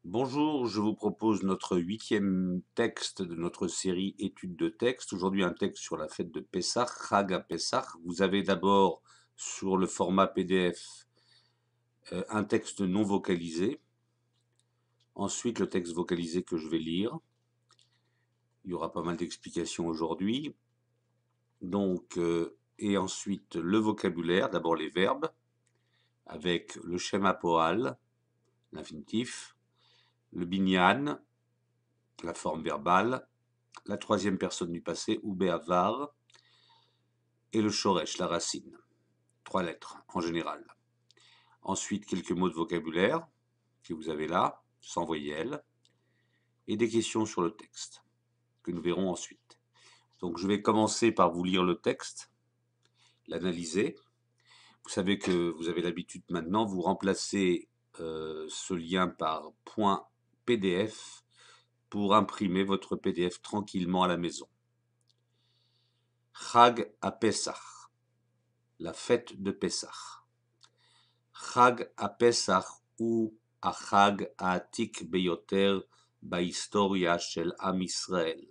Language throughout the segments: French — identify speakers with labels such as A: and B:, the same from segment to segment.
A: Bonjour, je vous propose notre huitième texte de notre série études de texte. Aujourd'hui, un texte sur la fête de Pessah, Chag à Pessah. Vous avez d'abord sur le format PDF un texte non vocalisé. Ensuite, le texte vocalisé que je vais lire. Il y aura pas mal d'explications aujourd'hui. Et ensuite le vocabulaire, d'abord les verbes, avec le Shema Poal, l'infinitif, le binyan, la forme verbale, la troisième personne du passé, ou Béavar, et le Shoresh, la racine. 3 lettres en général. Ensuite, quelques mots de vocabulaire que vous avez là, sans voyelle, et des questions sur le texte, que nous verrons ensuite. Donc je vais commencer par vous lire le texte, l'analyser. Vous savez que vous avez l'habitude maintenant, vous remplacez ce lien par .pdf pour imprimer votre PDF tranquillement à la maison. Chag à Pessah, la fête de Pessah. Chag הפסח הוא החג העתיק ביותר בהיסטוריה של עם ישראל.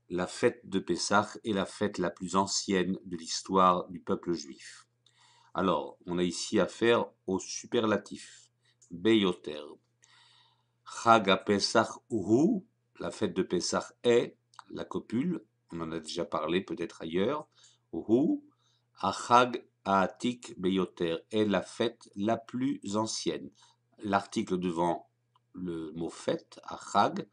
A: La fête de Pessah est la fête la plus ancienne de l'histoire du peuple juif. Alors, on a ici affaire au superlatif, Beyoter. Chag HaPesach hu, la fête de Pessah est, la copule, on en a déjà parlé peut-être ailleurs, hu, Achag Haatik Beyoter est la fête la plus ancienne. L'article devant le mot fête, Achag,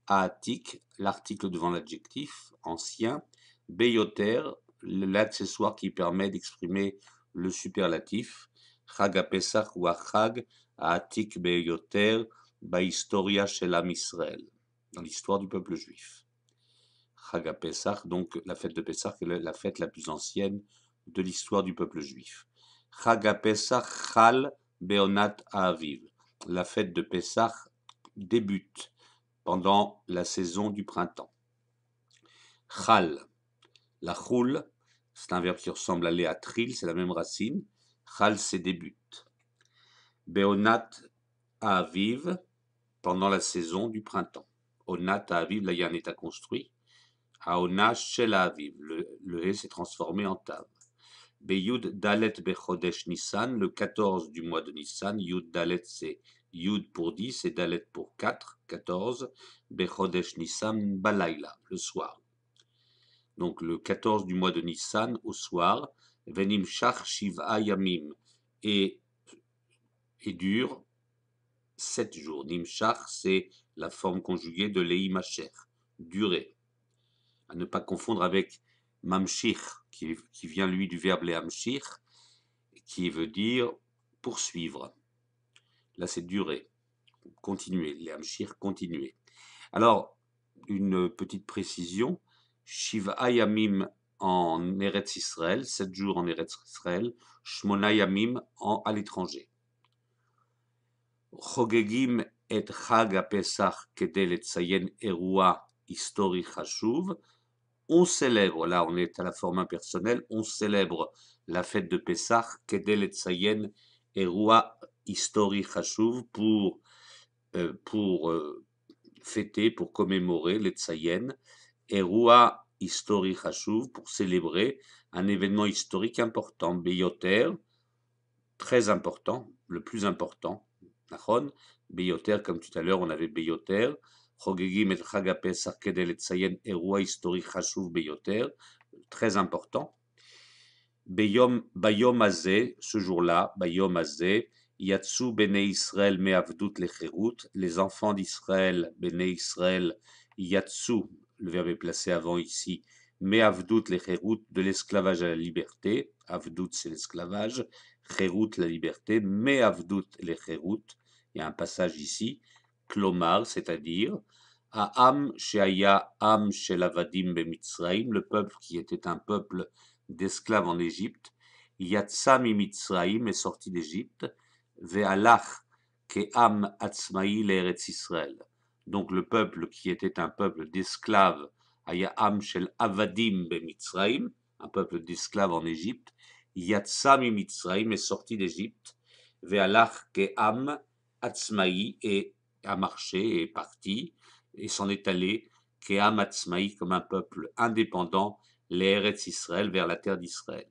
A: Haatik, l'article devant l'adjectif, ancien, Beyoter, l'accessoire qui permet d'exprimer le superlatif, Chag HaPesach ou Achag Haatik Beyoter, Bahistoria shel Am Israël, dans l'histoire du peuple juif. Chag HaPesach, donc la fête de Pessah, est la fête la plus ancienne de l'histoire du peuple juif. Chag HaPesach Chal Beonat Ha'aviv. La fête de Pessah débute pendant la saison du printemps. Chal, la choul, c'est un verbe qui ressemble à léatril, c'est la même racine. Chal, c'est débute. Beonat Ha'aviv, pendant la saison du printemps. Onat Ha'aviv, là il y a un état construit. Haona shel Ha'aviv, le he s'est transformé en tav. Beyud Dalet Bechodesh Nissan, le 14 du mois de Nissan. Yud Dalet, c'est Yud pour 10 et Dalet pour 4, 14. Bechodesh Nissan Balayla, le soir. Donc le 14 du mois de Nissan, au soir. Venim Shach Shiv'a Yamim, et dure 7 jours. Nimshach, c'est la forme conjuguée de Lehi Macher, durée. À ne pas confondre avec Mamshich, qui vient lui du verbe lehamshich, qui veut dire poursuivre. Là, c'est durer, continuer, lehamshich, continuer. Alors, une petite précision, Shiv'a Yamim en Eretz Israël, 7 jours en Eretz Israël, Shmona Yamim à l'étranger. Chogegim et Chag HaPesach kedei letzayen erua histori chashuv. On célèbre, là on est à la forme impersonnelle, on célèbre la fête de Pessah, kedei letzayen erua histori chashuv, pour fêter, pour commémorer, letzayen, erua histori chashuv, pour célébrer un événement historique important, beyoter, très important, le plus important, nachon, beyoter, comme tout à l'heure on avait beyoter, חוגגים את חג הפסח כדי לציין אירוע היסטורי חשוב ביותר, très important. ביום הזה, ce jour-là, ביום הזה, יצאו בני ישראל מעבדות לחירות, les enfants d'Israël, בני ישראל, יצאו, le verbe est placé avant ici, מעבדות לחירות, de l'esclavage à la liberté, עבדות c'est l'esclavage, חירות la liberté, מעבדות לחירות, il y a un passage ici, Klomar, c'est-à-dire, Am Sheaya Am Shel Avadim Bemitzraim, le peuple qui était un peuple d'esclaves en Égypte, Yatsa Mimitzraim est sorti d'Égypte, Ve'alach Ke'am Atzmaï l'Eretz Israël. Donc le peuple qui était un peuple d'esclaves, Aya Am Shel Avadim Bemitzraim, un peuple d'esclaves en Égypte, Yatsa Mimitzraim est sorti d'Égypte, Ve'alach Ke'am Atzmaï, et a marché et est parti et s'en est allé Ke'am Atzmaï, comme un peuple indépendant, l'Eretz Israël, vers la terre d'Israël.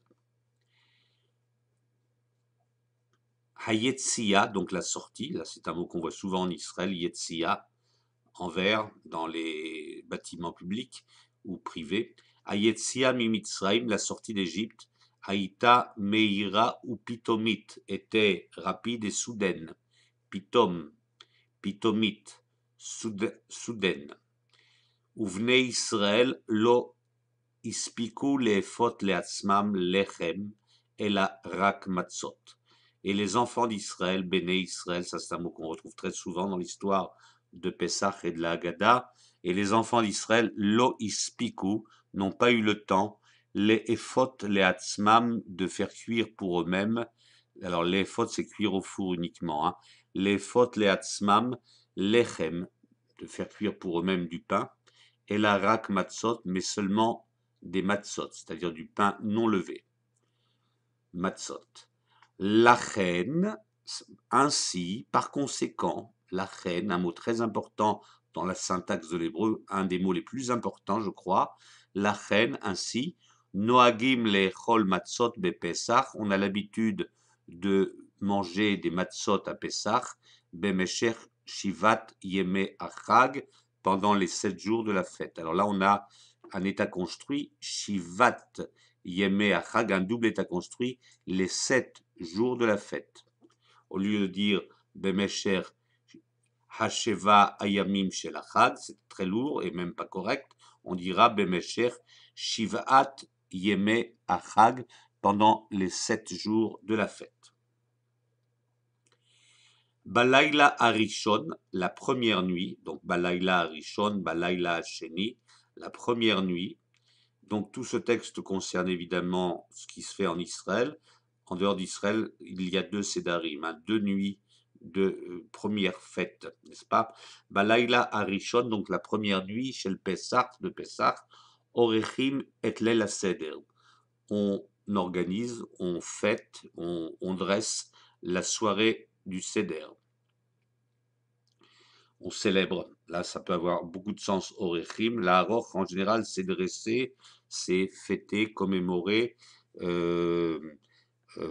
A: Hayetsia, donc la sortie, là c'est un mot qu'on voit souvent en Israël, Yetsia, en vert dans les bâtiments publics ou privés. Hayetsia Mimitzraim, la sortie d'Égypte. Haïta Meira ou Pitomit, était rapide et soudaine. Pitom, Pitomit, soudaine. Uvnei Israël lo ispiku leefot leatzmam lechem ela rak matzot. Et les enfants d'Israël, Béné Israël, ça c'est un mot qu'on retrouve très souvent dans l'histoire de Pessah et de la Haggadah, et les enfants d'Israël, lo ispiku, n'ont pas eu le temps, les ephot, les atzmam, de faire cuire pour eux-mêmes. Alors les ephot, c'est cuire au four uniquement, hein. Les ephot, les atzmam, lechem, de faire cuire pour eux-mêmes du pain, et la rak matzot, mais seulement des matzot, c'est-à-dire du pain non levé. Matzot. Lachen, ainsi, par conséquent, lachen, un mot très important dans la syntaxe de l'hébreu, un des mots les plus importants, je crois. Lachen, ainsi, noagim lechol matzot bepesach, on a l'habitude de manger des matzot à Pessah, bemesher shivat yeme achag, pendant les 7 jours de la fête. Alors là, on a un état construit, shivat yeme achag, un double état construit, les 7 jours de la fête. Au lieu de dire Bemesher Hasheva Ayamim Shel Achad, c'est très lourd et même pas correct, on dira Bemesher Shivat Yeme Achag, pendant les 7 jours de la fête. Balayla Arishon, la première nuit, donc Balayla Arishon, Balayla Hasheni, la première nuit. Donc tout ce texte concerne évidemment ce qui se fait en Israël. En dehors d'Israël, il y a 2 sédarim, hein, 2 nuits de première fête, n'est-ce pas? Balayla Arishon, donc la première nuit, chez le Pessah, de Pessah, Orechim et Leil Seder. On organise, on fête, on dresse la soirée du Seder. On célèbre. Là, ça peut avoir beaucoup de sens, Orechim. La Aroch, en général, c'est dresser, c'est fêter, commémorer,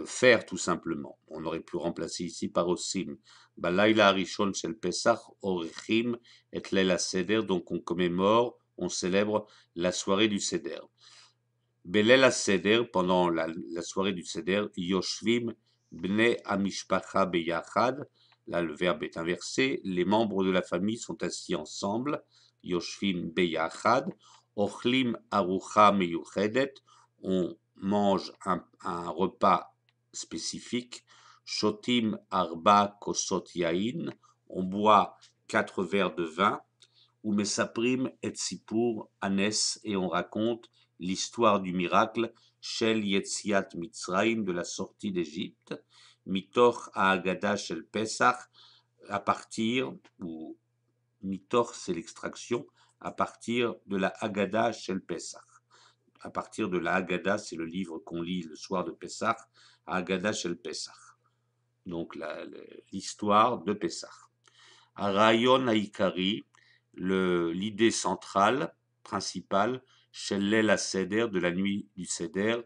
A: faire tout simplement. On aurait pu remplacer ici par Osim. Balayla Arishon shel Pesach, Orechim et Leil Seder, donc on commémore, on célèbre la soirée du Seder. Belel Seder, pendant la soirée du Seder, Yoshvim Bnei Amishpacha Beyachad, là le verbe est inversé, les membres de la famille sont assis ensemble, Yoshvim Beyachad, Ochlim Arucha Meyuchedet, on mange un repas spécifique, Shotim Arba Kosot Yain, on boit 4 verres de vin, ou Mesaprim et Sipur Anes, et on raconte l'histoire du miracle, Shel Yetziat Mitzrayim, de la sortie d'Égypte, Mitoch Haggadah Shel Pesach, à partir, ou Mitoch c'est l'extraction, à partir de la Haggadah Shel Pesach. À partir de la Haggadah, c'est le livre qu'on lit le soir de Pesach, Haggadah Shel Pesach. Donc l'histoire de Pesach. Arayon Haïkari, l'idée centrale, principale, Shel Leil Seder, de la nuit du Seder,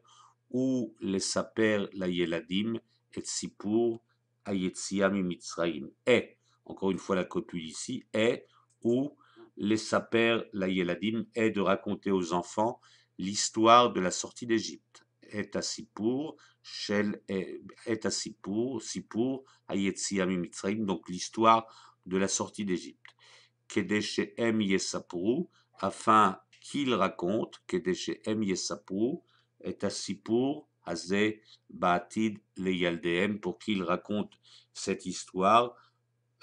A: ou les Saper la Yeladim, et Sipur Hayetsia Mimitzraim. Et, encore une fois la copule ici, est, ou les Saper la Yeladim, est de raconter aux enfants l'histoire de la sortie d'Égypte. Et à Sipur, Sipur Hayetsia Mimitzraim, donc l'histoire de la sortie d'Égypte. Kedeshem Yesapru, afin qu'il raconte, Kedeshem Yesapru, et Asipur, Hazeh, Ba'atid, Leyaldehem, pour qu'ils racontent cette histoire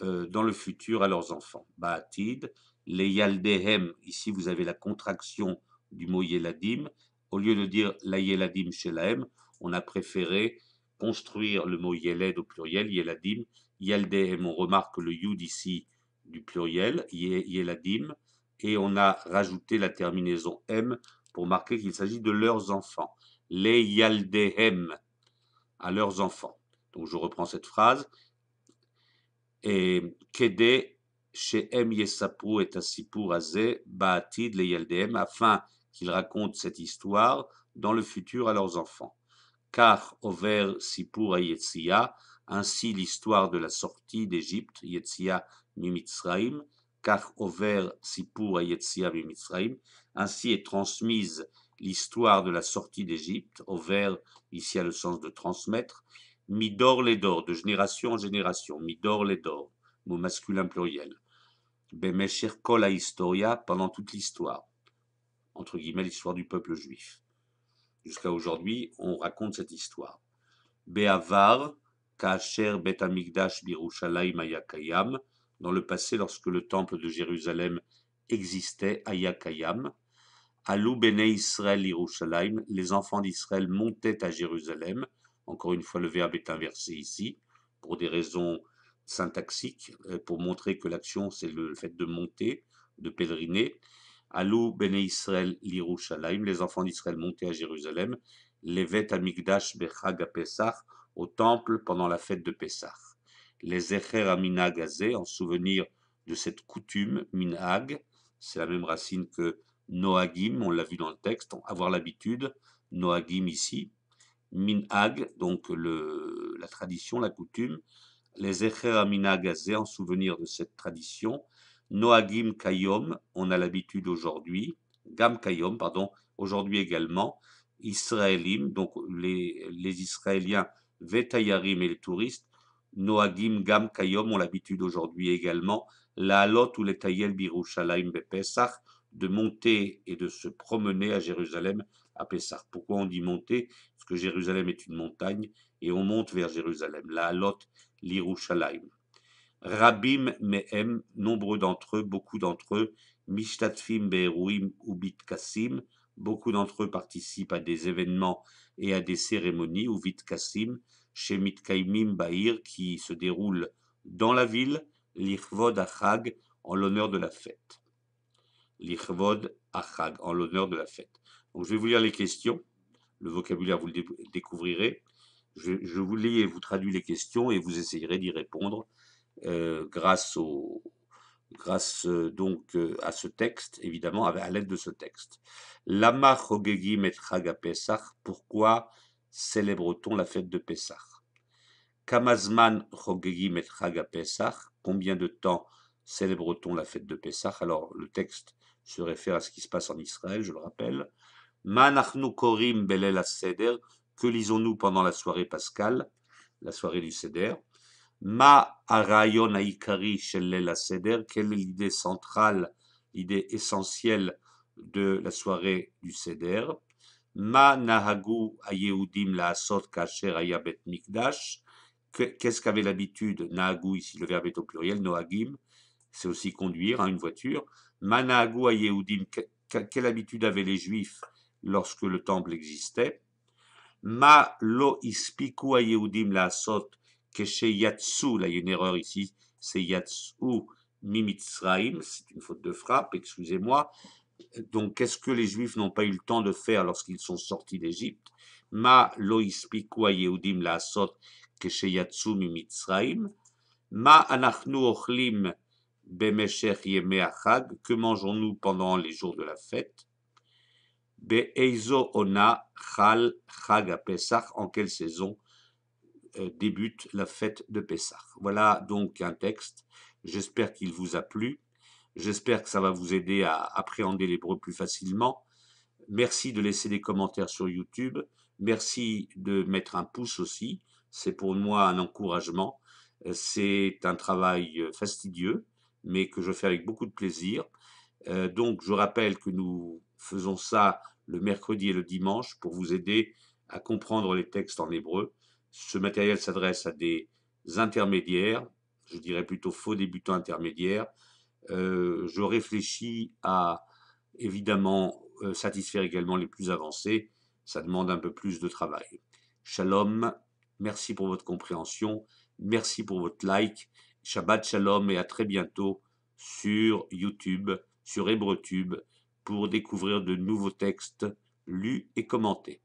A: dans le futur à leurs enfants. Ba'atid, Leyaldehem, ici vous avez la contraction du mot Yeladim. Au lieu de dire la Yeladim Shelahem, on a préféré construire le mot Yeled au pluriel, Yeladim, Yaldehem, on remarque le Yud ici du pluriel, Yeladim, et on a rajouté la terminaison M pour marquer qu'il s'agit de leurs enfants. Les Yaldehem, à leurs enfants. Donc je reprends cette phrase. Et Kede Shehem Yesapru et Asipur Azeh Ba'atid le Yeldehem, afin qu'ils racontent cette histoire dans le futur à leurs enfants. Car Over Sipur Yetzia, ainsi l'histoire de la sortie d'Égypte, Yetzia Mimitzraim, car Over Sipur Yetzia Mimitzraim, ainsi est transmise l'histoire de la sortie d'Égypte, Over, ici a le sens de transmettre, Midor Ledor, de génération en génération, Midor Ledor, mot masculin pluriel, Bemesher Kol Historia, pendant toute l'histoire, entre guillemets l'histoire du peuple juif. Jusqu'à aujourd'hui, on raconte cette histoire. Be'avar, Ka'asher Bet Hamikdash Birushalayim Ayakayam, dans le passé, lorsque le temple de Jérusalem existait, Ayakayam, Alou Bnei Israël Yerushalayim, les enfants d'Israël montaient à Jérusalem. Encore une fois, le verbe est inversé ici, pour des raisons syntaxiques, pour montrer que l'action, c'est le fait de monter, de pèleriner. Alou Bnei Israël Yerushalayim, les enfants d'Israël montaient à Jérusalem. Levet Hamikdash Bechag Pesach, au temple pendant la fête de Pessah. Les Zecher Aminag Azeh, en souvenir de cette coutume, Minhag, c'est la même racine que Noagim, on l'a vu dans le texte, avoir l'habitude, Noagim ici, Minhag, donc la tradition, la coutume, les Zecher Aminag Azeh, en souvenir de cette tradition, Noagim Kayom, on a l'habitude aujourd'hui, Gam Kayom, pardon, aujourd'hui également, Israélim, donc les Israéliens, Vetayarim et les touristes, Noagim Gam Kayom ont l'habitude aujourd'hui également, la Halot ou les Tayel Birushalayim Bepesach, de monter et de se promener à Jérusalem à Pessah. Pourquoi on dit monter? Parce que Jérusalem est une montagne et on monte vers Jérusalem. La Halot l'Irushalayim. Rabim mehem, nombreux d'entre eux, beaucoup d'entre eux, mishtatfim be'eruim ou bitkassim, beaucoup d'entre eux participent à des événements et à des cérémonies, ou vitkassim, chez mitkaimim ba'ir, qui se déroulent dans la ville, l'Ichvod Achag, en l'honneur de la fête. L'Ichvod Achag, en l'honneur de la fête. Donc je vais vous lire les questions, le vocabulaire vous le découvrirez. Je vous lis et vous traduis les questions et vous essayerez d'y répondre. Grâce donc à ce texte, évidemment, à l'aide de ce texte. Lama chogegim et chag Pesach, pourquoi célèbre-t-on la fête de Pessah? Kamazman chogegim et chag Pesach, combien de temps célèbre-t-on la fête de Pessah? Alors, le texte se réfère à ce qui se passe en Israël, je le rappelle. Ma nachnu korim belel ha-seder, que lisons-nous pendant la soirée pascale, la soirée du Seder? Ma arayon haikari shel leil ha-seder, quelle est l'idée centrale, l'idée essentielle de la soirée du Seder? Ma nahagu ha-yehudim la'asot kasher haya bet mikdash, qu'est-ce qu'avait l'habitude, nahagu ici le verbe est au pluriel, noagim, c'est aussi conduire une voiture. Ma nahagu ha-yehudim, quelle habitude avaient les juifs lorsque le temple existait? Ma lo ispiku ha-yehudim la'asot keshe yatsu, là il y a une erreur ici, c'est yatsu mimitzraim, c'est une faute de frappe, excusez-moi. Donc qu'est-ce que les juifs n'ont pas eu le temps de faire lorsqu'ils sont sortis d'Égypte? Ma lo ispiku ha-yehudim la'asot keshe yatsu mimitzraim. Ma anachnu ochlim bemeshech yemei hachag, que mangeons-nous pendant les jours de la fête? Be'eizo ona chal chag ha-pesach, en quelle saison débute la fête de Pessah? Voilà donc un texte, j'espère qu'il vous a plu, j'espère que ça va vous aider à appréhender l'hébreu plus facilement. Merci de laisser des commentaires sur YouTube, merci de mettre un pouce aussi, c'est pour moi un encouragement, c'est un travail fastidieux, mais que je fais avec beaucoup de plaisir. Donc je rappelle que nous faisons ça le mercredi et le dimanche pour vous aider à comprendre les textes en hébreu. Ce matériel s'adresse à des intermédiaires, je dirais plutôt faux débutants intermédiaires. Je réfléchis à évidemment satisfaire également les plus avancés. Ça demande un peu plus de travail. Shalom, merci pour votre compréhension, merci pour votre like. Shabbat shalom et à très bientôt sur YouTube, sur HébreTube, pour découvrir de nouveaux textes lus et commentés.